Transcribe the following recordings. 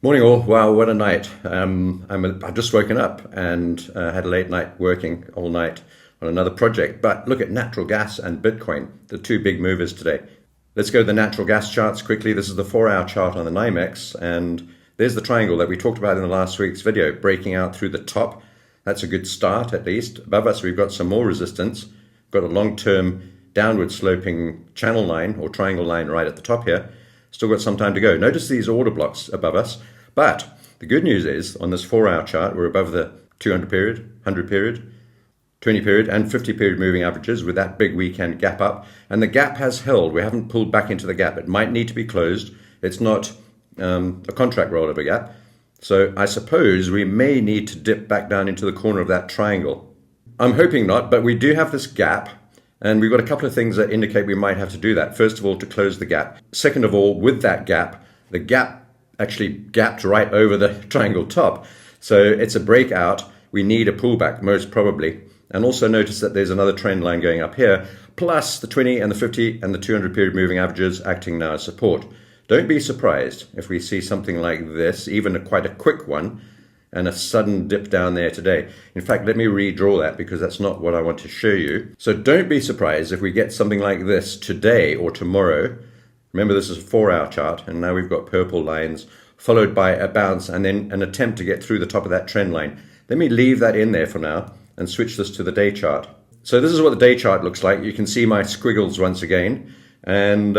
Morning all. Wow, what a night. I've just woken up and had a late night working all night on another project. But look at natural gas and Bitcoin, the two big movers today. Let's go to the natural gas charts quickly. This is the 4-hour chart on the NYMEX, and there's the triangle that we talked about in the last week's video, breaking out through the top. That's a good start, at least. Above us, we've got some more resistance. We've got a long-term downward sloping channel line or triangle line right at the top here. Still got some time to go. Notice these order blocks above us. But the good news is, on this 4-hour chart, we're above the 200 period, 100 period, 20 period, and 50 period moving averages with that big weekend gap up. And the gap has held. We haven't pulled back into the gap. It might need to be closed. It's not a contract rollover gap. So I suppose we may need to dip back down into the corner of that triangle. I'm hoping not, but we do have this gap. And we've got a couple of things that indicate we might have to do that. First of all, to close the gap. Second of all, with that gap, the gap actually gapped right over the triangle top. So it's a breakout. We need a pullback, most probably. And also notice that there's another trend line going up here, plus the 20 and the 50 and the 200 period moving averages acting now as support. Don't be surprised if we see something like this, even quite a quick one, and a sudden dip down there today. In fact, let me redraw that because that's not what I want to show you. So don't be surprised if we get something like this today or tomorrow. Remember, this is a 4-hour chart, and now we've got purple lines followed by a bounce and then an attempt to get through the top of that trend line. Let me leave that in there for now and switch this to the day chart. So this is what the day chart looks like. You can see my squiggles once again. And,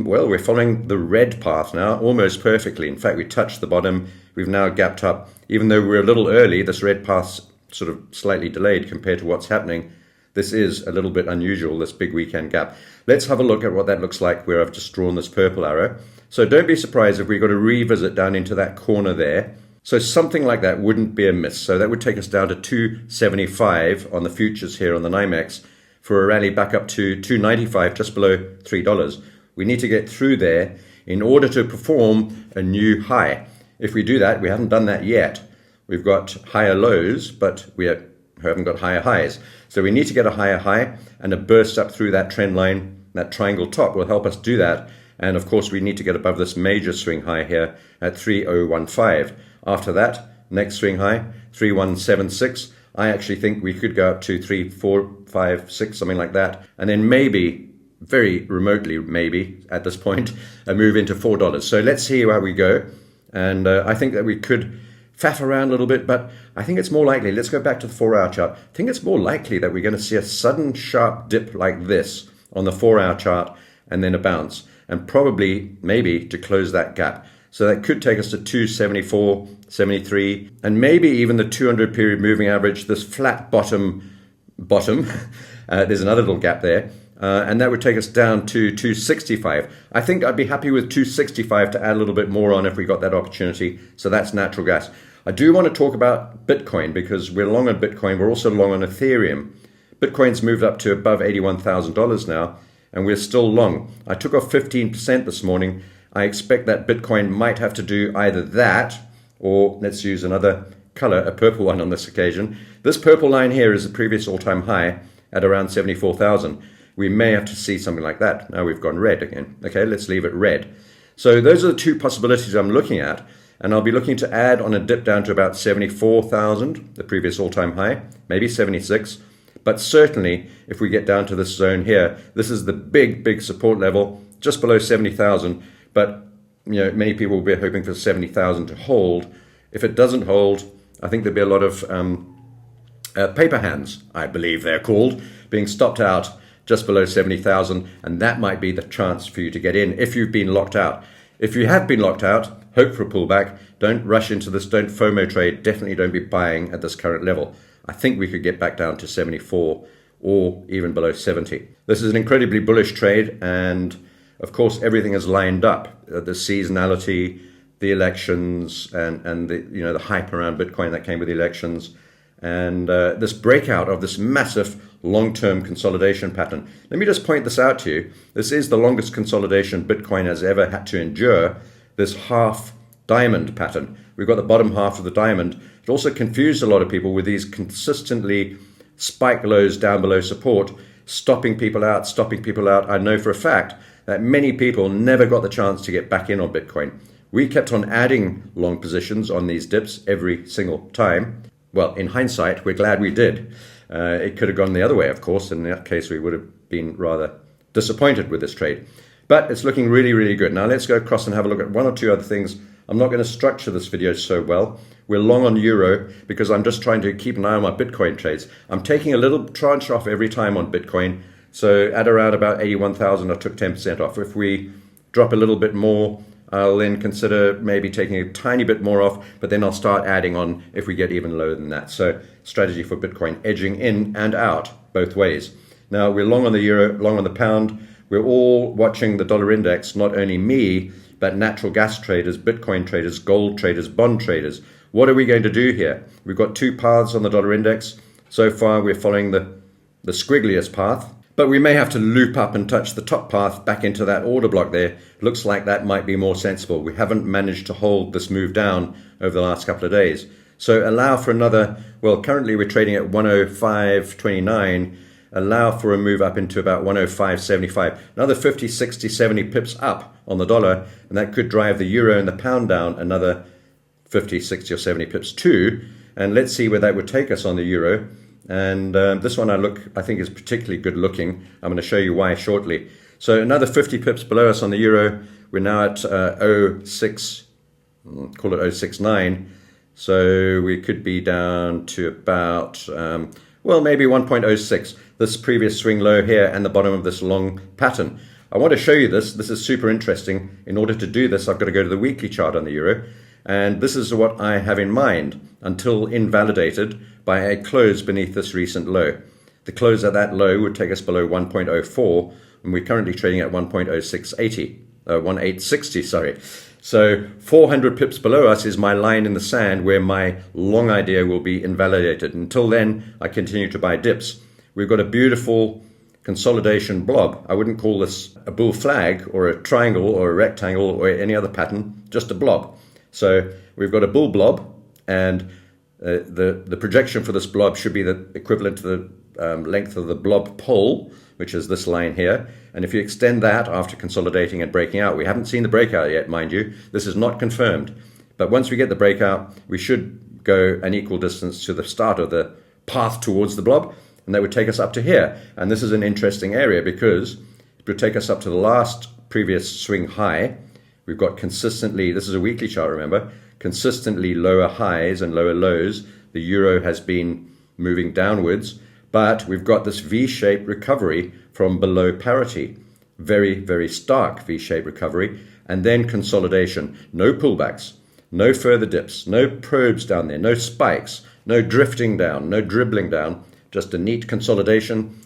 well, we're following the red path now almost perfectly. In fact, we touched the bottom. We've now gapped up. Even though we're a little early, this red path's sort of slightly delayed compared to what's happening. This is a little bit unusual, this big weekend gap. Let's have a look at what that looks like where I've just drawn this purple arrow. So don't be surprised if we got to revisit down into that corner there. So something like that wouldn't be a miss. So that would take us down to 275 on the futures here on the NYMEX for a rally back up to 295, just below $3. We need to get through there in order to perform a new high. If we do that, we haven't done that yet. We've got higher lows, but we haven't got higher highs. So we need to get a higher high, and a burst up through that trend line, that triangle top will help us do that. And of course, we need to get above this major swing high here at 3015. After that, next swing high, 3176. I actually think we could go up to 3456, something like that. And then maybe, very remotely maybe at this point, a move into $4. So let's see how we go. And I think that we could faff around a little bit, but I think it's more likely, let's go back to the 4-hour chart. I think it's more likely that we're going to see a sudden sharp dip like this on the 4-hour chart and then a bounce, and probably maybe to close that gap. So that could take us to 274, 73, and maybe even the 200 period moving average, this flat bottom, there's another little gap there, and that would take us down to 265. I think I'd be happy with 265 to add a little bit more on if we got that opportunity. So that's natural gas. I do want to talk about Bitcoin because we're long on Bitcoin. We're also long on Ethereum. Bitcoin's moved up to above $81,000 now, and we're still long. I took off 15% this morning. I expect that Bitcoin might have to do either that, or let's use another color, a purple one on this occasion. This purple line here is the previous all-time high at around 74,000. We may have to see something like that. Now we've gone red again. Okay, let's leave it red. So those are the two possibilities I'm looking at, and I'll be looking to add on a dip down to about 74,000, the previous all-time high, maybe 76. But certainly, if we get down to this zone here, this is the big support level, just below 70,000. But many people will be hoping for 70,000 to hold. If it doesn't hold, I think there'll be a lot of paper hands, I believe they're called, being stopped out just below 70,000, and that might be the chance for you to get in if you've been locked out. If you have been locked out, hope for a pullback. Don't rush into this. Don't FOMO trade. Definitely don't be buying at this current level. I think we could get back down to 74 or even below 70. This is an incredibly bullish trade, and of course everything is lined up. The seasonality, the elections, and the hype around Bitcoin that came with the elections, and this breakout of this massive long-term consolidation pattern. Let me just point this out to you. This is the longest consolidation Bitcoin has ever had to endure, this half diamond pattern. We've got the bottom half of the diamond. It also confused a lot of people with these consistently spike lows down below support, stopping people out. I know for a fact that many people never got the chance to get back in on Bitcoin. We kept on adding long positions on these dips every single time. Well, in hindsight, we're glad we did. It could have gone the other way, of course. In that case, we would have been rather disappointed with this trade. But it's looking really, really good. Now let's go across and have a look at one or two other things. I'm not going to structure this video so well. We're long on euro because I'm just trying to keep an eye on my Bitcoin trades. I'm taking a little tranche off every time on Bitcoin. So at around about 81,000, I took 10% off. If we drop a little bit more, I'll then consider maybe taking a tiny bit more off, but then I'll start adding on if we get even lower than that. So strategy for Bitcoin, edging in and out both ways. Now we're long on the euro, long on the pound. We're all watching the dollar index, not only me, but natural gas traders, Bitcoin traders, gold traders, bond traders. What are we going to do here? We've got two paths on the dollar index. So far, we're following the squiggliest path, but we may have to loop up and touch the top path back into that order block there. Looks like that might be more sensible. We haven't managed to hold this move down over the last couple of days. So allow for another, well, currently we're trading at 105.29. Allow for a move up into about 105.75. Another 50, 60, 70 pips up on the dollar, and that could drive the euro and the pound down another 50, 60 or 70 pips too. And let's see where that would take us on the euro. And this one I think is particularly good looking. I'm going to show you why shortly. So another 50 pips below us on the euro. We're now at 0.6, call it 0.69. So we could be down to about, well, maybe 1.06. This previous swing low here and the bottom of this long pattern. I want to show you this. This is super interesting. In order to do this, I've got to go to the weekly chart on the euro. And this is what I have in mind until invalidated by a close beneath this recent low. The close at that low would take us below 1.04, and we're currently trading at 1.1860, sorry. So 400 pips below us is my line in the sand where my long idea will be invalidated. Until then, I continue to buy dips. We've got a beautiful consolidation blob. I wouldn't call this a bull flag or a triangle or a rectangle or any other pattern, just a blob. So we've got a bull blob, and the projection for this blob should be the equivalent to the length of the blob pole, which is this line here. And if you extend that after consolidating and breaking out, we haven't seen the breakout yet, mind you. This is not confirmed. But once we get the breakout, we should go an equal distance to the start of the path towards the blob, and that would take us up to here. And this is an interesting area because it would take us up to the last previous swing high. We've got consistently, this is a weekly chart, remember, consistently lower highs and lower lows. The euro has been moving downwards, but we've got this V-shaped recovery from below parity. Very, very stark V-shaped recovery, and then consolidation. No pullbacks, no further dips, no probes down there, no spikes, no drifting down, no dribbling down, just a neat consolidation.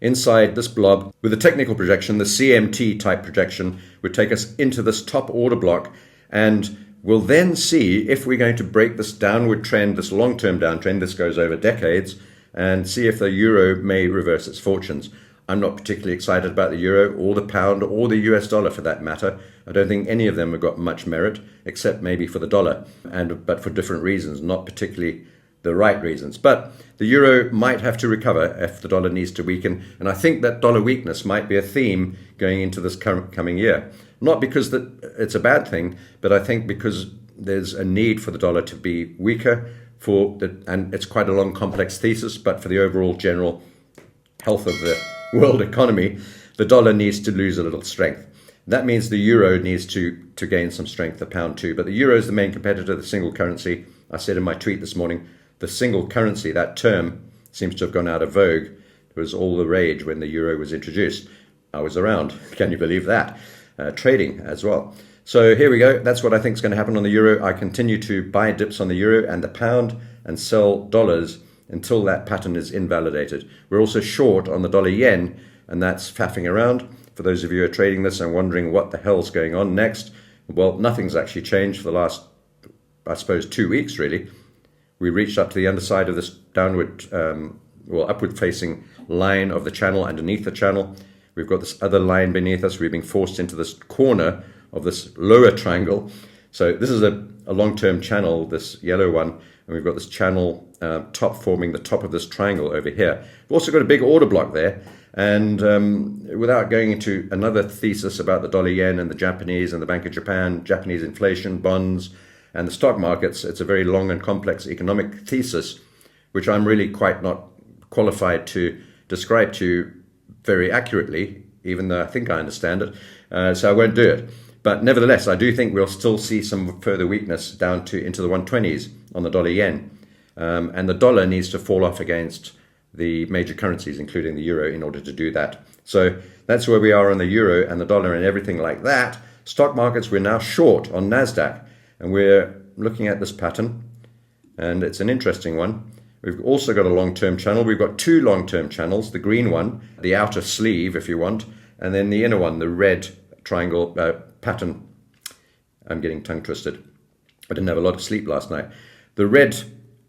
Inside this blob, with a technical projection, the CMT type projection would take us into this top order block, and we'll then see if we're going to break this downward trend, this long-term downtrend. This goes over decades, and see if the euro may reverse its fortunes. I'm not particularly excited about the euro or the pound or the US dollar for that matter. I don't think any of them have got much merit, except maybe for the dollar, but for different reasons, not particularly the right reasons. But the euro might have to recover if the dollar needs to weaken, and I think that dollar weakness might be a theme going into this coming year. Not because that it's a bad thing, but I think because there's a need for the dollar to be weaker and it's quite a long, complex thesis, but for the overall general health of the world economy, the dollar needs to lose a little strength. That means the euro needs to gain some strength, the pound too. But the euro is the main competitor, the single currency. I said in my tweet this morning, the single currency, that term seems to have gone out of vogue. It was all the rage when the euro was introduced. I was around, can you believe that? Trading as well. So here we go. That's what I think is going to happen on the euro. I continue to buy dips on the euro and the pound and sell dollars until that pattern is invalidated. We're also short on the dollar yen, and that's faffing around. For those of you who are trading this and wondering what the hell's going on next, well, nothing's actually changed for the last, I suppose, 2 weeks really. We reached up to the underside of this downward, upward facing line of the channel underneath the channel. We've got this other line beneath us. We're being forced into this corner of this lower triangle. So this is a long-term channel, this yellow one, and we've got this channel top forming the top of this triangle over here. We've also got a big order block there, And without going into another thesis about the dollar yen and the Japanese and the Bank of Japan, Japanese inflation, bonds, and the stock markets, it's a very long and complex economic thesis, which I'm really quite not qualified to describe to you very accurately, even though I think I understand it. So I won't do it. But nevertheless, I do think we'll still see some further weakness down to into the 120s on the dollar yen. And the dollar needs to fall off against the major currencies, including the euro, in order to do that. So that's where we are on the euro and the dollar and everything like that. Stock markets, we're now short on NASDAQ. And we're looking at this pattern. And it's an interesting one. We've also got a long-term channel. We've got two long-term channels, the green one, the outer sleeve, if you want, and then the inner one, the red triangle pattern. I'm getting tongue twisted. I didn't have a lot of sleep last night. The red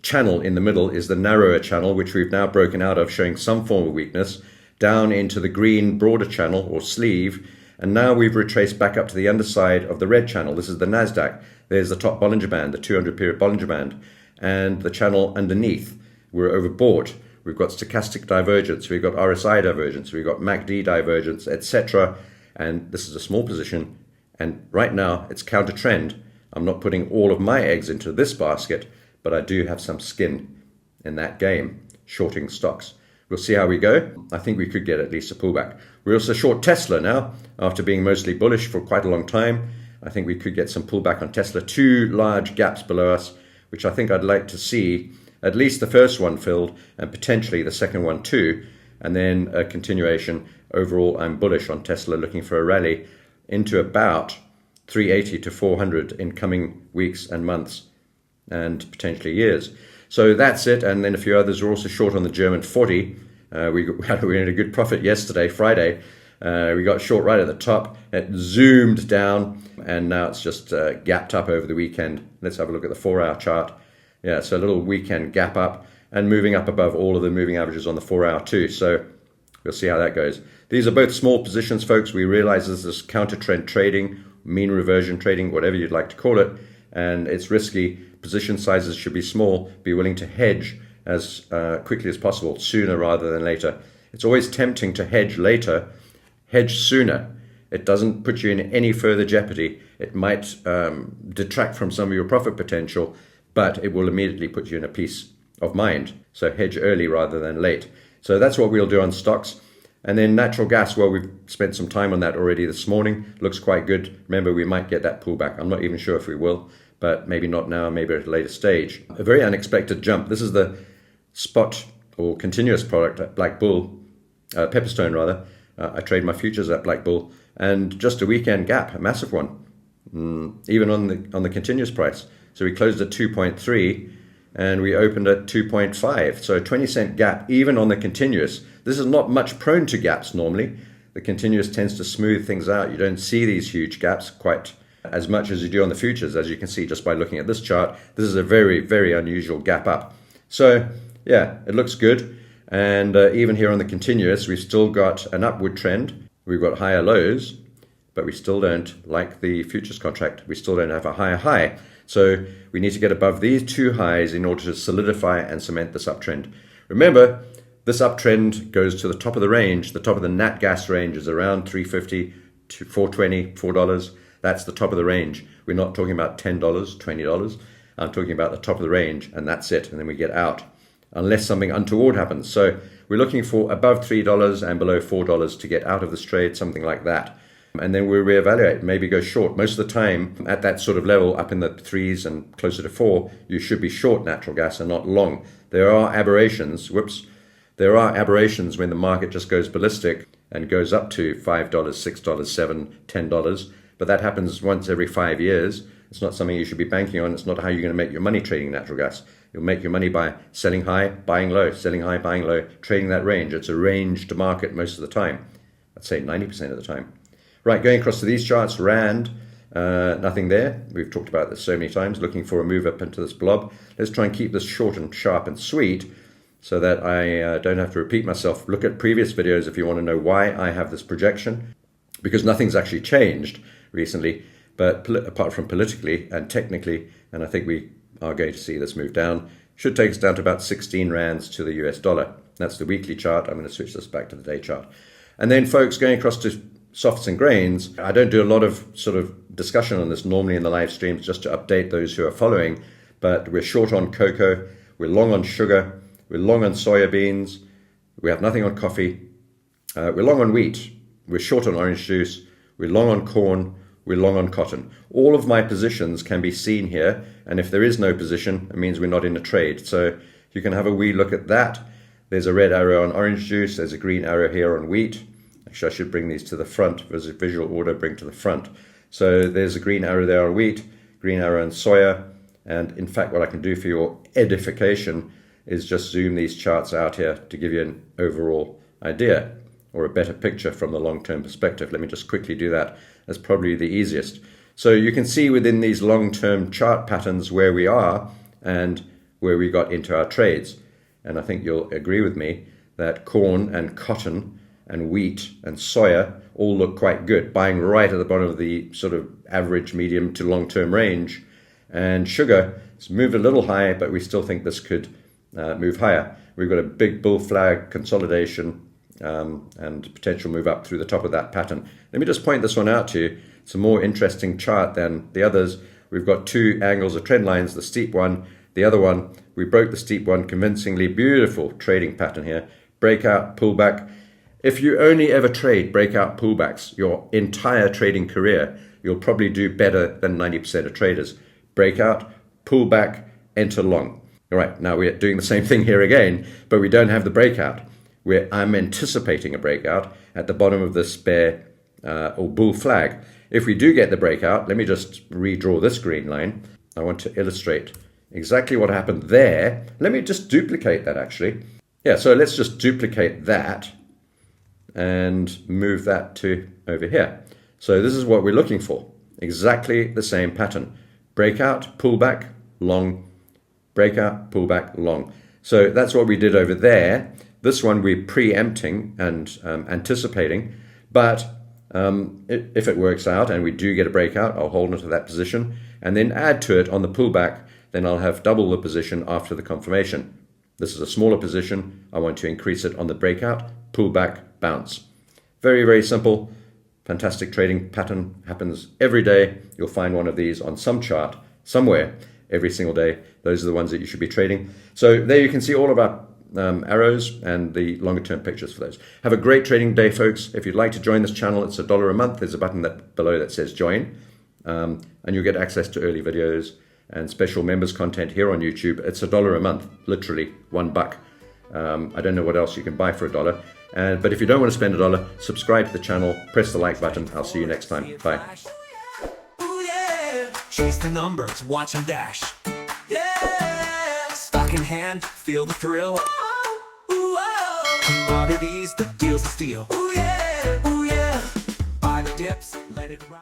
channel in the middle is the narrower channel, which we've now broken out of, showing some form of weakness, down into the green broader channel or sleeve. And now we've retraced back up to the underside of the red channel. This is the NASDAQ. There's the top Bollinger Band, the 200-period Bollinger Band, and the channel underneath. We're overbought. We've got stochastic divergence. We've got RSI divergence. We've got MACD divergence, etc. And this is a small position. And right now, it's counter trend. I'm not putting all of my eggs into this basket, but I do have some skin in that game, shorting stocks. We'll see how we go. I think we could get at least a pullback. We're also short Tesla now, after being mostly bullish for quite a long time. I think we could get some pullback on Tesla. Two large gaps below us, which I think I'd like to see at least the first one filled and potentially the second one too. And then a continuation. Overall, I'm bullish on Tesla, looking for a rally into about 380 to 400 in coming weeks and months and potentially years. So that's it. And then a few others are also short on the German 40. We had a good profit yesterday, Friday. We got short right at the top. It zoomed down, and now it's just gapped up over the weekend. Let's have a look at the 4-hour chart. Yeah, so a little weekend gap up and moving up above all of the moving averages on the 4-hour too. So we'll see how that goes. These are both small positions, folks. We realize this is counter trend trading, mean reversion trading, whatever you'd like to call it, and it's risky. Position sizes should be small. Be willing to hedge as quickly as possible, sooner rather than later. It's always tempting to hedge later. Hedge sooner. It doesn't put you in any further jeopardy. It might detract from some of your profit potential, but it will immediately put you in a peace of mind. So hedge early rather than late. So that's what we'll do on stocks. And then natural gas, well, we've spent some time on that already this morning. Looks quite good. Remember, we might get that pullback. I'm not even sure if we will, but maybe not now, maybe at a later stage. A very unexpected jump. This is the spot or continuous product at Black Bull, Pepperstone rather. I trade my futures at Black Bull, and just a weekend gap, a massive one, even on the continuous price. So we closed at 2.3 and we opened at 2.5. So a 20-cent gap even on the continuous. This is not much prone to gaps normally. The continuous tends to smooth things out. You don't see these huge gaps quite as much as you do on the futures, as you can see just by looking at this chart. This is a very, very unusual gap up. So yeah, it looks good. And even here on the continuous, we've still got an upward trend. We've got higher lows, but we still don't, like the futures contract, we still don't have a higher high. So we need to get above these two highs in order to solidify and cement this uptrend. Remember, this uptrend goes to the top of the range. The top of the nat gas range is around $3.50 to $4.20, $4. That's the top of the range. We're not talking about $10, $20. I'm talking about the top of the range, and that's it. And then we get out, unless something untoward happens. So we're looking for above $3 and below $4 to get out of this trade, something like that. And then we'll reevaluate, maybe go short. Most of the time, at that sort of level, up in the 3s and closer to 4, you should be short natural gas and not long. There are aberrations, there are aberrations when the market just goes ballistic and goes up to $5, $6, $7, $10. But that happens once every 5 years. It's not something you should be banking on. It's not how you're going to make your money trading natural gas. You'll make your money by selling high, buying low, selling high, buying low, trading that range. It's a ranged market most of the time. I'd say 90% of the time. Right, going across to these charts, Rand, nothing there. We've talked about this so many times, looking for a move up into this blob. Let's try and keep this short and sharp and sweet so that I don't have to repeat myself. Look at previous videos if you want to know why I have this projection, because nothing's actually changed recently, but apart from politically and technically, and I think we are going to see this move down. Should take us down to about 16 rands to the US dollar. That's the weekly chart. I'm going to switch this back to the day chart. And then, folks, going across to softs and grains, I don't do a lot of sort of discussion on this normally in the live streams, just to update those who are following. But we're short on cocoa, we're long on sugar, we're long on soya beans, we have nothing on coffee, we're long on wheat, we're short on orange juice, we're long on corn, we're long on cotton. All of my positions can be seen here, and if there is no position, it means we're not in a trade. So you can have a wee look at that. There's a red arrow on orange juice, there's a green arrow here on wheat. Actually, I should bring these to the front. There's a visual order, bring to the front. So there's a green arrow there on wheat, green arrow on soya, and in fact, what I can do for your edification is just zoom these charts out here to give you an overall idea or a better picture from the long-term perspective. Let me just quickly do that. That's probably the easiest. So you can see within these long-term chart patterns where we are and where we got into our trades. And I think you'll agree with me that corn and cotton and wheat and soya all look quite good, buying right at the bottom of the sort of average, medium to long-term range. And sugar has moved a little high, but we still think this could move higher. We've got a big bull flag consolidation and potential move up through the top of that pattern. Let me just point this one out to you. It's a more interesting chart than the others. We've got two angles of trend lines, the steep one, the other one. We broke the steep one convincingly. Beautiful trading pattern here. Breakout, pullback. If you only ever trade breakout pullbacks your entire trading career, you'll probably do better than 90% of traders. Breakout, pullback, enter long. All right, now we're doing the same thing here again, but we don't have the breakout. I'm anticipating a breakout at the bottom of this bear or bull flag. If we do get the breakout, let me just redraw this green line. I want to illustrate exactly what happened there. Let me just duplicate that actually. Yeah, so let's just duplicate that and move that to over here. So this is what we're looking for. Exactly the same pattern. Breakout, pullback, long, breakout, pullback, long. So that's what we did over there. This one we're preempting and anticipating, but if it works out and we do get a breakout, I'll hold onto that position and then add to it on the pullback. Then I'll have double the position after the confirmation. This is a smaller position. I want to increase it on the breakout, pullback, bounce. Very, very simple. Fantastic trading pattern, happens every day. You'll find one of these on some chart somewhere every single day. Those are the ones that you should be trading. So there you can see all of our arrows and the longer term pictures for those. Have a great trading day, folks. If you'd like to join this channel, it's $1 a month. There's a button below that says join, and you'll get access to early videos and special members content here on YouTube. It's $1 a month, literally $1. I don't know what else you can buy for $1. But if you don't want to spend $1, subscribe to the channel, press the like button. I'll see you next time. Bye. Ooh, yeah. Chase the numbers, watch them dash. Yeah. Stock in hand, feel the thrill. Ooh, oh. Commodities, the deal's the steal. Ooh, yeah. Ooh, yeah. Buy the dips, let it ride.